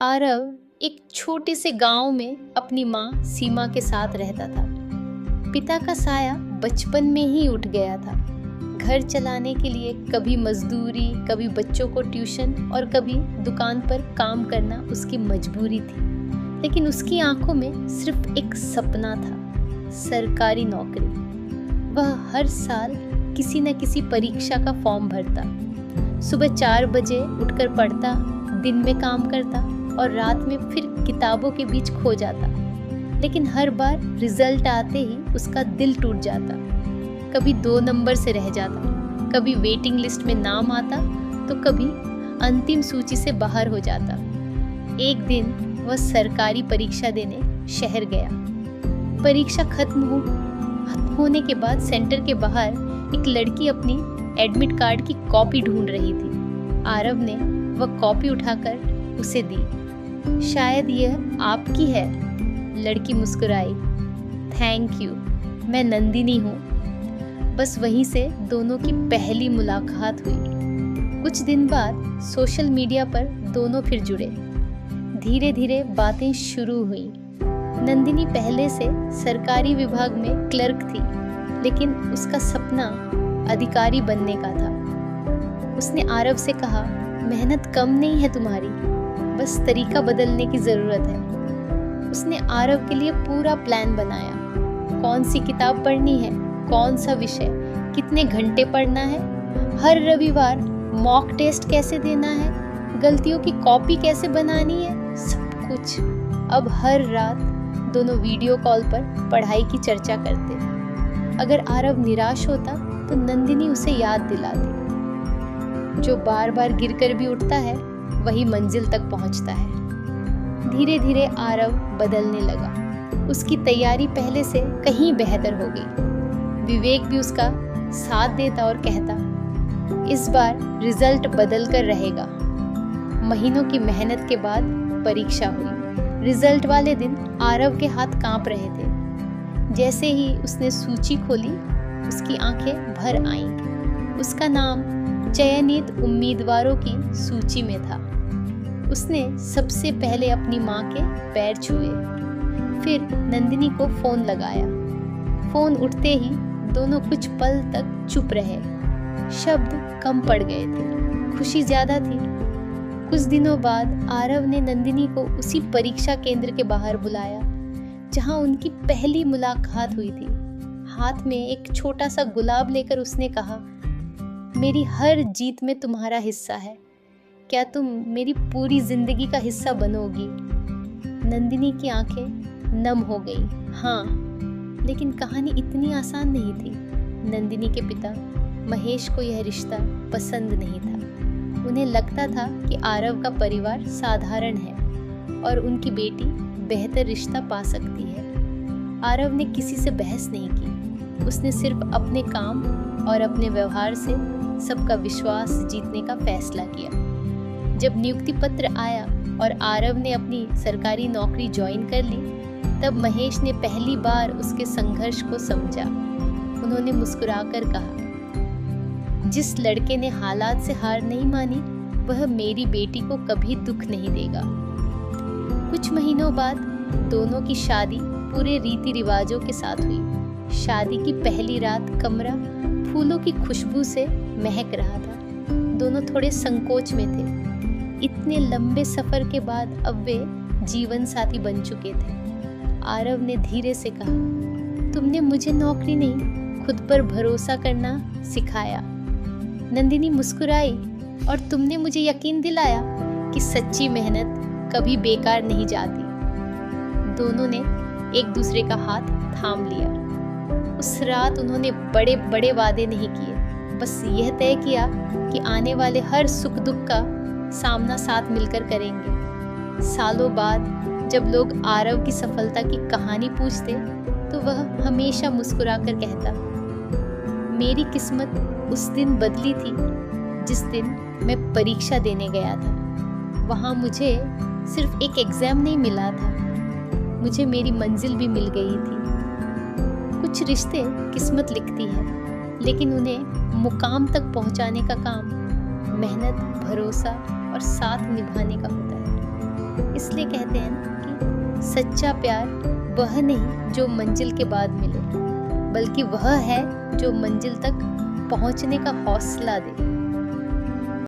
आरव एक छोटे से गांव में अपनी माँ सीमा के साथ रहता था। पिता का साया बचपन में ही उठ गया था। घर चलाने के लिए कभी मजदूरी, कभी बच्चों को ट्यूशन और कभी दुकान पर काम करना उसकी मजबूरी थी। लेकिन उसकी आंखों में सिर्फ एक सपना था, सरकारी नौकरी। वह हर साल किसी न किसी परीक्षा का फॉर्म भरता, सुबह 4 बजे उठकर पढ़ता, दिन में काम करता और रात में फिर किताबों के बीच खो जाता। लेकिन हर बार रिजल्ट आते ही उसका दिल टूट जाता। कभी 2 नंबर से रह जाता, कभी वेटिंग लिस्ट में नाम आता तो कभी अंतिम सूची से बाहर हो जाता। एक दिन वह सरकारी परीक्षा देने शहर गया। परीक्षा खत्म होने के बाद सेंटर के बाहर एक लड़की अपनी एडमिट कार्ड की कॉपी ढूंढ रही थी। आरव ने वह कॉपी उठाकर उसे दी। शायद यह आपकी है, लड़की मुस्कुराई। थैंक यू, मैं नंदिनी हूँ। बस वहीं से दोनों की पहली मुलाकात हुई। कुछ दिन बाद सोशल मीडिया पर दोनों फिर जुड़े। धीरे धीरे बातें शुरू हुई। नंदिनी पहले से सरकारी विभाग में क्लर्क थी, लेकिन उसका सपना अधिकारी बनने का था। उसने आरव से कहा, मेहनत कम नहीं है तुम्हारी, बस तरीका बदलने की ज़रूरत है। उसने आरव के लिए पूरा प्लान बनाया। कौन सी किताब पढ़नी है, कौन सा विषय, कितने घंटे पढ़ना है, हर रविवार मॉक टेस्ट कैसे देना है, गलतियों की कॉपी कैसे बनानी है, सब कुछ। अब हर रात दोनों वीडियो कॉल पर पढ़ाई की चर्चा करते। अगर आरव निराश होता तो नंदिनी उसे याद दिलाती, जो बार बार गिरकर भी उठता है वही मंजिल तक पहुंचता है। धीरे धीरे आरव बदलने लगा। उसकी तैयारी पहले से कहीं बेहतर हो गई। विवेक भी उसका साथ देता और कहता, इस बार रिजल्ट बदल कर रहेगा। महीनों की मेहनत के बाद परीक्षा हुई। रिजल्ट वाले दिन आरव के हाथ कांप रहे थे। जैसे ही उसने सूची खोली, उसकी आंखें भर आईं। उसका नाम चयनित उम्मीदवारों की सूची में था। उसने सबसे पहले अपनी माँ के पैर छुए, फिर नंदिनी को फोन लगाया। फोन उठते ही दोनों कुछ पल तक चुप रहे। शब्द कम पड़ गए थे, खुशी ज्यादा थी। कुछ दिनों बाद आरव ने नंदिनी को उसी परीक्षा केंद्र के बाहर बुलाया जहाँ उनकी पहली मुलाकात हुई थी। हाथ में एक छोटा सा गुलाब लेकर उसने कहा, मेरी हर जीत में तुम्हारा हिस्सा है। क्या तुम मेरी पूरी जिंदगी का हिस्सा बनोगी? नंदिनी की आंखें नम हो गई। हाँ, लेकिन कहानी इतनी आसान नहीं थी। नंदिनी के पिता महेश को यह रिश्ता पसंद नहीं था। उन्हें लगता था कि आरव का परिवार साधारण है और उनकी बेटी बेहतर रिश्ता पा सकती है। आरव ने किसी से बहस नहीं की। उसने सिर्फ अपने काम और अपने व्यवहार से सबका विश्वास जीतने का फैसला किया। जब नियुक्ति पत्र आया और आरव ने अपनी सरकारी नौकरी ज्वाइन कर ली, तब महेश ने पहली बार उसके संघर्ष को समझा। उन्होंने मुस्कुराकर कहा, जिस लड़के ने हालात से हार नहीं मानी, वह मेरी बेटी को कभी दुख नहीं देगा। कुछ महीनों बाद दोनों की शादी पूरे रीति रिवाजों के साथ हुई। शादी की पहली रात कमरा फूलों की खुशबू से महक रहा था। दोनों थोड़े संकोच में थे। इतने लंबे सफर के बाद अब वे जीवन साथी बन चुके थे। आरव ने धीरे से कहा, तुमने मुझे नौकरी नहीं, खुद पर भरोसा करना सिखाया। नंदिनी मुस्कुराई, और तुमने मुझे यकीन दिलाया कि सच्ची मेहनत कभी बेकार नहीं जाती। दोनों ने एक दूसरे का हाथ थाम लिया। उस रात उन्होंने बड़े बड़े वादे नहीं किए, बस यह तय किया कि आने वाले हर सुख दुख का सामना साथ मिलकर करेंगे। सालों बाद जब लोग आरव की सफलता की कहानी पूछते तो वह हमेशा मुस्कुराकर कहता, मेरी किस्मत उस दिन बदली थी जिस दिन मैं परीक्षा देने गया था। वहाँ मुझे सिर्फ एक एग्जाम नहीं मिला था, मुझे मेरी मंजिल भी मिल गई थी। कुछ रिश्ते किस्मत लिखती है, लेकिन उन्हें मुकाम तक पहुंचाने का काम मेहनत, भरोसा और साथ निभाने का होता है। इसलिए कहते हैं ना कि सच्चा प्यार वह नहीं जो मंजिल के बाद मिले, बल्कि वह है जो मंजिल तक पहुंचने का हौसला दे।